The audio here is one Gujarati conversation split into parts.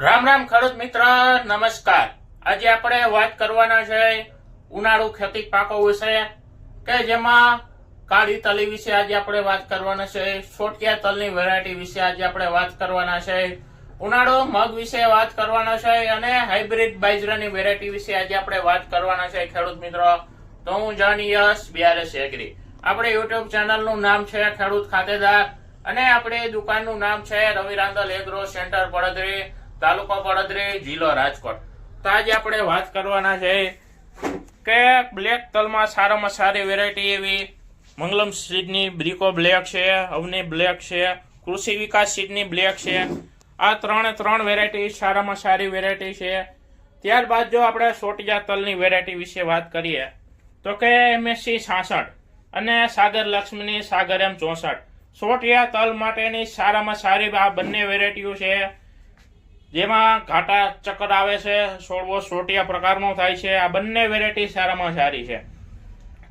રામ રામ ખેડૂત મિત્ર, નમસ્કાર। આજે આપણે વાત કરવાના છે ઉનાળુ ખેતી પાકો વિશે કે જેમાં કાળી તલી વિશે આજે આપણે વાત કરવાના છે, છોટિયા તલની વેરાયટી વિશે આજે આપણે વાત કરવાના છે, ઉનાળુ મગ વિશે વાત કરવાના છે અને હાઇબ્રિડ બાજરાની વેરાયટી વિશે આજે આપણે વાત કરવાના છે ખેડૂત મિત્રો। તો હું જાણીયસ બીઆરએસ એગ્રી। આપણે યુટ્યુબ ચેનલનું નામ છે ખેડૂત ખાતેદાર અને આપણી દુકાનનું નામ છે રવિ રાંદલ એગ્રો સેન્ટર પડદરી, તાલુકો પડદરી, જિલ્લો રાજકોટ। તો આજે આપણે વાત કરવાના છે કે બ્લેક તલમાં સારામાં સારી વેરાયટી એવી મંગલમ સીડની બ્રિકો બ્લેક છે, અવની બ્લેક છે, કૃષિ વિકાસ સીડની બ્લેક છે। આ ત્રણ વેરાયટી સારામાં સારી વેરાયટી છે। ત્યારબાદ જો આપણે છોટિયા તલની વેરાયટી વિશે વાત કરીએ તો કે MSC 66 અને સાગર લક્ષ્મીની સાગર M 64 છોટિયા તલ માટેની સારામાં સારી આ બંને વેરાયટીઓ છે, જેમાં ઘાટા ચક્કર આવે છે, છોડવો છોટિયા પ્રકારનો થાય છે। આ બંને વેરાયટી સારામાં સારી છે।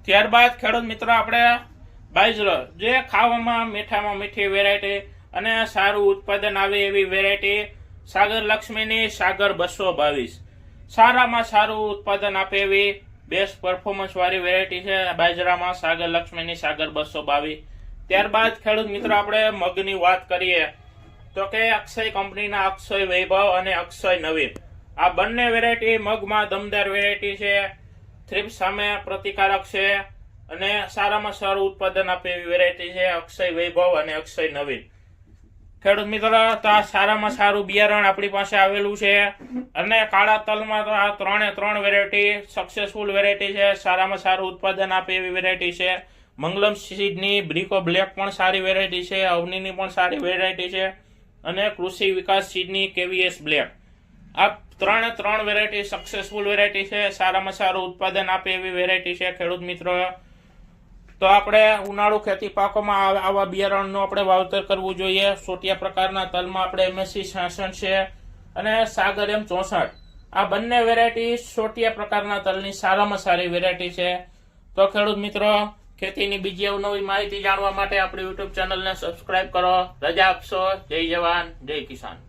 ત્યારબાદ ખેડૂત મિત્રો આપણે બાજરો, જે ખાવામાં મીઠામાં મીઠી વેરાયટી અને સારું ઉત્પાદન આવે એવી વેરાયટી સાગર લક્ષ્મીની સાગર 222 સારામાં સારું ઉત્પાદન આપે એવી બેસ્ટ પરફોર્મન્સ વાળી વેરાયટી છે બાજરામાં સાગર લક્ષ્મીની સાગર 222। ત્યારબાદ ખેડૂત મિત્રો આપણે મગની વાત કરીએ તો કે અક્ષય કંપનીના અક્ષય વૈભવ અને અક્ષય નવીન, આ બંને વેરાયટી મગમાં દમદાર વેરાયટી છે, થ્રીપ્સ સામે પ્રતિકારક છે અને સારામાં સારું ઉત્પાદન આપે એવી વેરાયટી છે અક્ષય વૈભવ અને અક્ષય નવીન। ખેડૂત મિત્રો, તો આ સારામાં સારું બિયારણ આપણી પાસે આવેલું છે અને કાળા તલમાં તો આ ત્રણ વેરાયટી સક્સેસફુલ વેરાયટી છે, સારામાં સારું ઉત્પાદન આપે એવી વેરાયટી છે। મંગલમ સીડની બ્રિકો બ્લેક પણ સારી વેરાયટી છે, અવનીની પણ સારી વેરાયટી છે અને કૃષિ વિકાસ સીડની KVS બ્લેક, આ ત્રણ વેરાયટી સક્સેસફુલ વેરાયટી છે, સારામાં સારું ઉત્પાદન આપે એવી વેરાયટી છે ખેડૂત મિત્રો। તો આપણે ઉનાળુ ખેતી પાકોમાં આવા બિયારણનું આપણે વાવેતર કરવું જોઈએ। છોટિયા પ્રકારના તલમાં આપણે MSC 66 છે અને સાગર M 64, આ બંને વેરાયટી છોટિયા પ્રકારના તલની સારામાં સારી વેરાયટી છે। તો ખેડૂત મિત્રો, ખેતીની બીજી અવનવી માહિતી જાણવા માટે આપણી યુટ્યુબ ચેનલને સબસ્ક્રાઇબ કરો। રજા આપશો। જય જવાન, જય કિસાન।